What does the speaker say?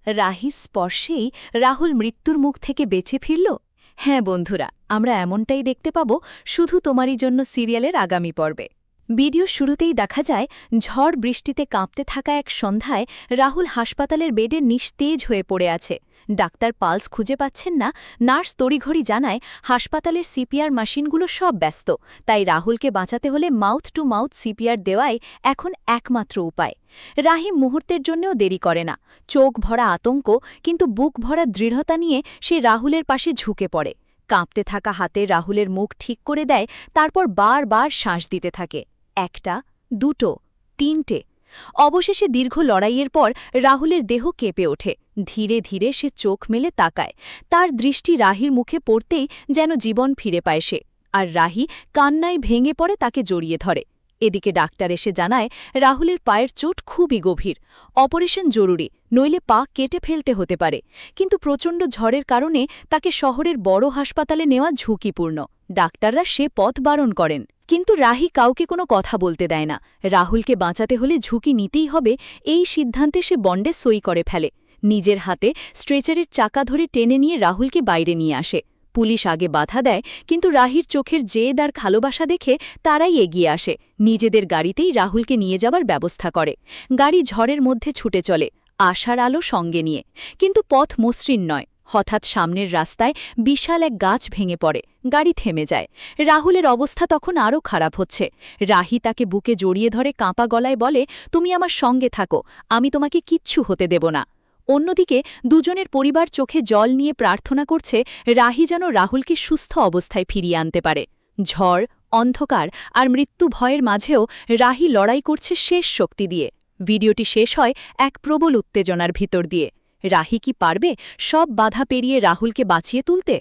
রাহির স্পর্শেই রাহুল মৃত্যুর মুখ থেকে বেঁচে ফিরল। হ্যাঁ বন্ধুরা, আমরা এমনটাই দেখতে পাব শুধু তোমারই জন্য সিরিয়ালের আগামী পর্বে। ভিডিও শুরুতেই দেখা যায় ঝড় বৃষ্টিতে কাঁপতে থাকা এক সন্ধ্যায় রাহুল হাসপাতালের বেডে নিস্তেজ হয়ে পড়ে আছে। ডাক্তার পালস খুঁজে পাচ্ছেন না, নার্স তড়িঘড়ি জানায় হাসপাতালের সিপিআর মেশিনগুলো সব ব্যস্ত, তাই রাহুলকে বাঁচাতে হলে মাউথ টু মাউথ সিপিআর দেওয়াই এখন একমাত্র উপায়। রাহিম মুহূর্তের জন্যও দেরি করে না, চোখ ভরা আতঙ্ক কিন্তু বুক ভরা দৃঢ়তা নিয়ে সে রাহুলের পাশে ঝুঁকে পড়ে। কাঁপতে থাকা হাতে রাহুলের মুখ ঠিক করে দেয়, তারপর বারবার শ্বাস দিতে থাকে। একটা, দুটো, তিনটে। অবশেষে দীর্ঘ লড়াইয়ের পর রাহুলের দেহ কেঁপে ওঠে। ধীরে ধীরে সে চোখ মেলে তাকায়। তার দৃষ্টি রাহির মুখে পড়তেই যেন জীবন ফিরে পায় সে। আর রাহি কান্নায় ভেঙে পড়ে তাকে জড়িয়ে ধরে। এদিকে ডাক্তার এসে জানায় রাহুলের পায়ের চোট খুবই গভীর, অপারেশন জরুরি, নইলে পা কেটে ফেলতে হতে পারে। কিন্তু প্রচণ্ড ঝড়ের কারণে তাকে শহরের বড় হাসপাতালে নেওয়া ঝুঁকিপূর্ণ। ডাক্তাররা সে পথ বারণ করেন, কিন্তু রাহি কাউকে কোনো কথা বলতে দেয় না। রাহুলকে বাঁচাতে হলে ঝুঁকি নিতেই হবে, এই সিদ্ধান্তে সে বন্ডে সই করে ফেলে। নিজের হাতে স্ট্রেচারের চাকা ধরে টেনে নিয়ে রাহুলকে বাইরে নিয়ে আসে। পুলিশ আগে বাধা দেয়, কিন্তু রাহির চোখের জেদ আর ভালোবাসা দেখে তারাই এগিয়ে আসে। নিজেদের গাড়িতেই রাহুলকে নিয়ে যাবার ব্যবস্থা করে। গাড়ি ঝড়ের মধ্যে ছুটে চলে, আশার আলো সঙ্গে নিয়ে। কিন্তু পথ মসৃণ নয়। হঠাৎ সামনের রাস্তায় বিশাল এক গাছ ভেঙে পড়ে, গাড়ি থেমে যায়। রাহুলের অবস্থা তখন আরও খারাপ হচ্ছে। রাহি তাকে বুকে জড়িয়ে ধরে কাঁপা গলায় বলে, তুমি আমার সঙ্গে থাকো, আমি তোমাকে কিচ্ছু হতে দেব না। অন্যদিকে দুজনের পরিবার চোখে জল নিয়ে প্রার্থনা করছে রাহি যেন রাহুলকে সুস্থ অবস্থায় ফিরিয়ে আনতে পারে। ঝড়, অন্ধকার আর মৃত্যু ভয়ের মাঝেও রাহি লড়াই করছে শেষ শক্তি দিয়ে। ভিডিওটি শেষ হয় এক প্রবল উত্তেজনার ভিতর দিয়ে। রাহি কি পারবে সব বাধা পেরিয়ে রাহুলকে বাঁচিয়ে তুলতে?